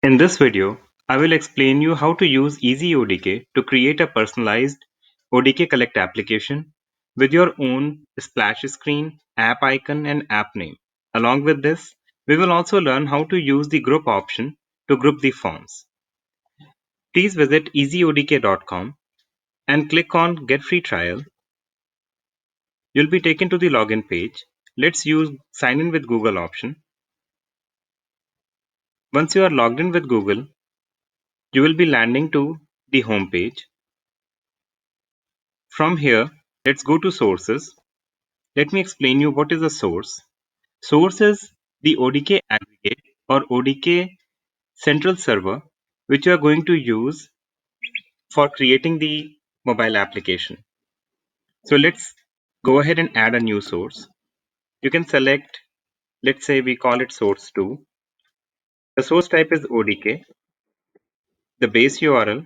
In this video, I will explain you how to use EasyODK to create a personalized ODK Collect application with your own splash screen, app icon, and app name. Along with this, we will also learn how to use the group option to group the forms. Please visit easyodk.com and click on Get Free Trial. You'll be taken to the login page. Let's use Sign in with Google option. Once you are logged in with Google, you will be landing to the home page. From here, let's go to sources. Let me explain you what is a source. Source is the ODK aggregate or ODK central server which you are going to use for creating the mobile application. So let's go ahead and add a new source. You can select, let's say we call it source 2. The source type is ODK, the base URL,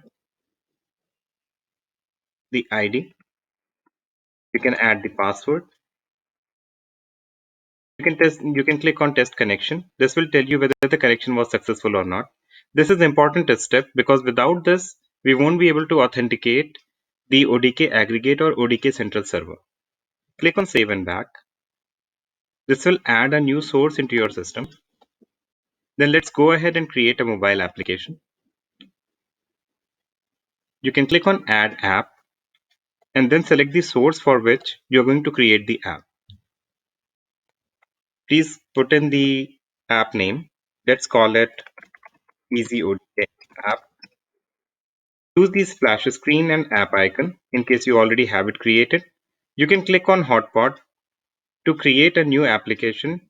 the ID. You can add the password. You can click on test connection. This will tell you whether the connection was successful or not. This is important step because without this, we won't be able to authenticate the ODK aggregate or ODK central server. Click on save and back. This will add a new source into your system. Then let's go ahead and create a mobile application. You can click on add app and then select the source for which you're going to create the app. Please put in the app name. Let's call it Easy ODK app. Choose the splash screen and app icon in case you already have it created. You can click on hotspot to create a new application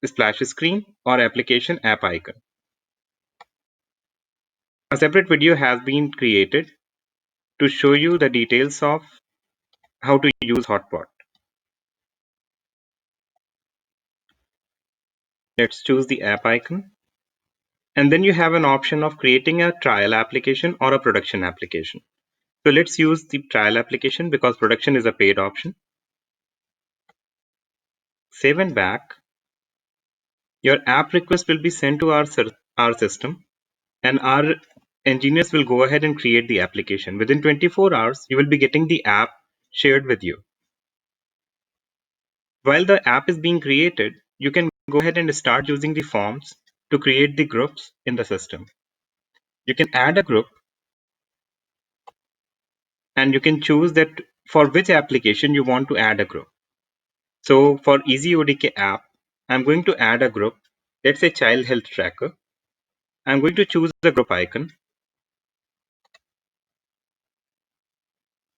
splash screen or application app icon. A separate video has been created to show you the details of how to use hotspot. Let's choose the app icon. And then you have an option of creating a trial application or a production application. So let's use the trial application because production is a paid option. Save and back. Your app request will be sent to our system and our engineers will go ahead and create the application. Within 24 hours, you will be getting the app shared with you. While the app is being created, you can go ahead and start using the forms to create the groups in the system. You can add a group and you can choose that for which application you want to add a group. So for EasyODK app, I'm going to add a group. Let's say child health tracker. I'm going to choose the group icon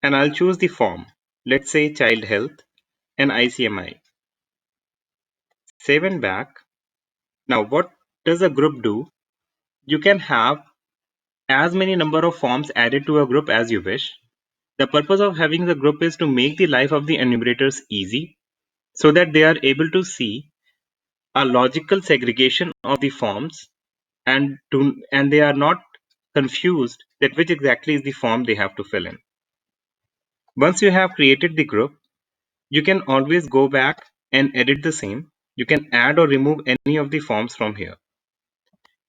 and I'll choose the form. Let's say child health and ICMI. Save and back. Now what does a group do? You can have as many number of forms added to a group as you wish. The purpose of having the group is to make the life of the enumerators easy so that they are able to see a logical segregation of the forms and they are not confused that which exactly is the form they have to fill in. Once you have created the group, you can always go back and edit the same. You can add or remove any of the forms from here.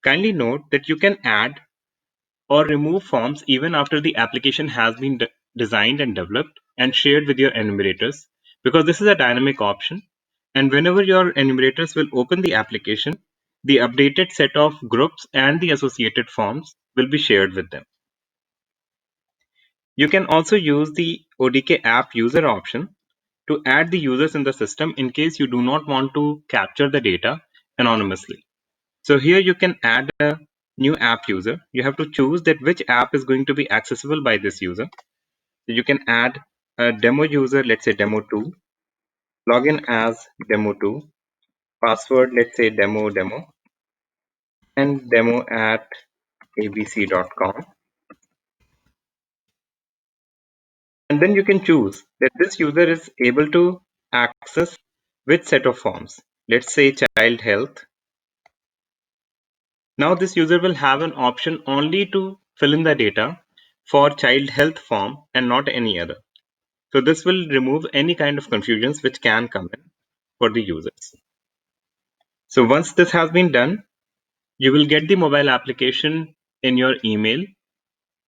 Kindly note that you can add or remove forms even after the application has been designed and developed and shared with your enumerators because this is a dynamic option, and whenever your enumerators will open the application, the updated set of groups and the associated forms will be shared with them. You can also use the ODK app user option to add the users in the system in case you do not want to capture the data anonymously. So here you can add a new app user. You have to choose that which app is going to be accessible by this user. So you can add a demo user, let's say demo2, login as demo2, password, let's say demo, and demo at abc.com. And then you can choose that this user is able to access which set of forms. Let's say child health. Now this user will have an option only to fill in the data for child health form and not any other. So this will remove any kind of confusions which can come in for the users. So once this has been done, You will get the mobile application in your email